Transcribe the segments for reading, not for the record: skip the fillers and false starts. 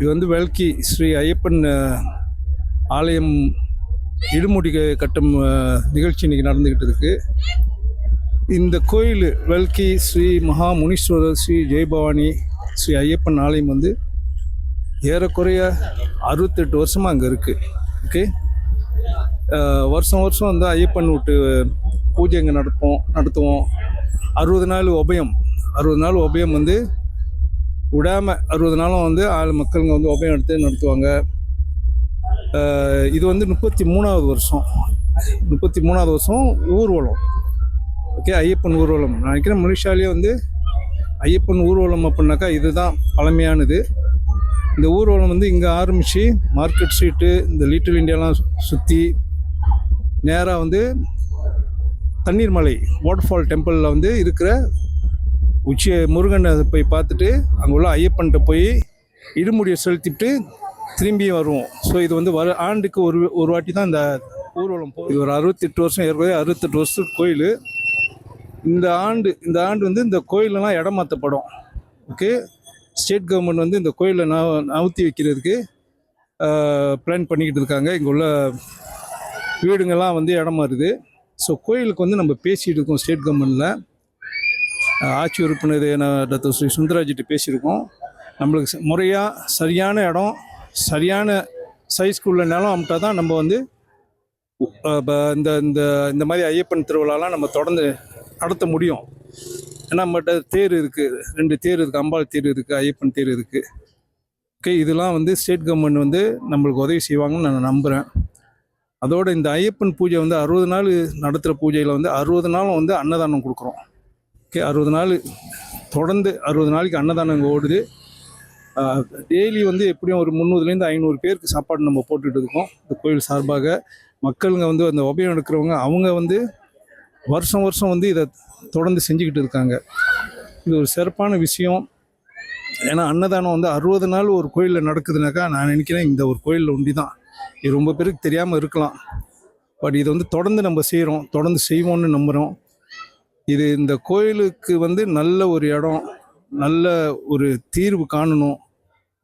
இது வந்து வெல்கி ஸ்ரீ ஐயப்பன் ஆலயம் இடுமுடி கட்டும் நிகழ்ச்சி இன்றைக்கி நடந்துக்கிட்டு இருக்கு. இந்த கோயில் வெல்கி ஸ்ரீ மகா முனீஸ்வரர் ஸ்ரீ ஜெயபவானி ஸ்ரீ ஐயப்பன் ஆலயம் வந்து ஏறக்குறைய 68 வருஷமாக அங்கே இருக்குது. ஓகே, வருஷம் வருஷம் வந்து ஐயப்பன் வீட்டு பூஜை இங்கே நடத்துவோம். 60 நாள் உபயம் வந்து விடாமல் 60 நாளும் வந்து மக்களுங்க வந்து உபயம் எடுத்து நடத்துவாங்க. இது வந்து 33வது வருஷம் ஊர்வலம். ஓகே, ஐயப்பன் ஊர்வலம். நான் நினைக்கிறேன் மலேசியாவிலே வந்து ஐயப்பன் ஊர்வலம் அப்படின்னாக்கா இதுதான் பழமையானது. இந்த ஊர்வலம் வந்து இங்கே ஆரம்பித்து மார்க்கெட் ஸ்ட்ரீட்டு, இந்த லிட்டில் இண்டியாலாம் சுற்றி நேராக வந்து தண்ணீர்மலை வாட்டர்ஃபால் டெம்பிளில் வந்து இருக்கிற முருகனை போய் பார்த்துட்டு அங்கே உள்ள ஐயப்பன்கிட்ட போய் இடுமுடியை செலுத்திட்டு திரும்பியும் வருவோம். ஸோ இது வந்து ஆண்டுக்கு ஒரு வாட்டி தான் இந்த ஊர்வலம் போகும். இது ஒரு 68 வருஷம், ஏற்கனவே 68 வருஷத்துக்கு கோயில். இந்த ஆண்டு வந்து இந்த கோயிலெலாம் இடம் மாற்றப்படும். ஓகே, ஸ்டேட் கவர்மெண்ட் வந்து இந்த கோயிலை நவுத்தி வைக்கிறதுக்கு பிளான் பண்ணிக்கிட்டு இருக்காங்க. இங்கே உள்ள வீடுங்கள்லாம் வந்து இடம் மாறுது. ஸோ கோயிலுக்கு வந்து நம்ம பேசிகிட்டு இருக்கோம். ஸ்டேட் கவர்மெண்ட்டில் ஆட்சி உறுப்பினர் டாக்டர் ஸ்ரீ சுந்தராஜிட்டு பேசியிருக்கோம். நம்மளுக்கு முறையாக சரியான இடம், சரியான சைஸ்க்குள்ள நிலம் அமிட்டா தான் நம்ம வந்து இந்த இந்த இந்த மாதிரி ஐயப்பன் திருவிழாலாம் நம்ம தொடர்ந்து நடத்த முடியும். ஏன்னா நம்மகிட்ட தேர் இருக்குது, 2 தேர் இருக்குது, அம்பாள் தேர் இருக்குது, ஐயப்பன் தேர் இருக்குது. ஓகே, இதெல்லாம் வந்து ஸ்டேட் கவர்மெண்ட் வந்து நம்மளுக்கு உதவி செய்வாங்கன்னு நான் நம்புகிறேன். அதோட இந்த ஐயப்பன் பூஜை வந்து 60 நாள் நடத்துகிற பூஜையில் வந்து 60 நாளும் வந்து அன்னதானம் கொடுக்குறோம். ஓகே, 60 நாள் தொடர்ந்து 60 நாளைக்கு அன்னதானம் இங்கே ஓடுது. டெய்லி வந்து எப்படியும் ஒரு 300லேருந்து 500 பேருக்கு சாப்பாடு நம்ம போட்டுகிட்டு இருக்கோம். இந்த கோயில் சார்பாக மக்களுங்க வந்து அந்த உபயம் எடுக்கிறவங்க அவங்க வந்து வருஷம் வந்து இதை தொடர்ந்து செஞ்சுக்கிட்டு இருக்காங்க. இது ஒரு சிறப்பான விஷயம். ஏன்னா அன்னதானம் வந்து 60 நாள் ஒரு கோயிலில் நடக்குதுனாக்கா நான் நினைக்கிறேன் இந்த ஒரு கோயிலில் ஒண்டி தான். இது ரொம்ப பேருக்கு தெரியாமல் இருக்கலாம். பட் இது வந்து தொடர்ந்து நம்ம செய்கிறோம், தொடர்ந்து செய்வோம்னு நம்புகிறோம். இது இந்த கோயிலுக்கு வந்து நல்ல ஒரு இடம், நல்ல ஒரு தீர்வு காணணும்.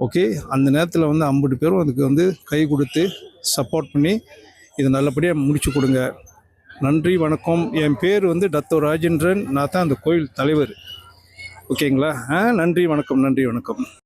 ஓகே, அந்த நேரத்தில் வந்து 50 பேரும் அதுக்கு வந்து கை கொடுத்து சப்போர்ட் பண்ணி இதை நல்லபடியாக முடிச்சு கொடுங்க. நன்றி, வணக்கம். என் பேர் வந்து டாக்டர் ராஜேந்திரன். நான் தான் அந்த கோயில் தலைவர். ஓகேங்களா? நன்றி, வணக்கம்.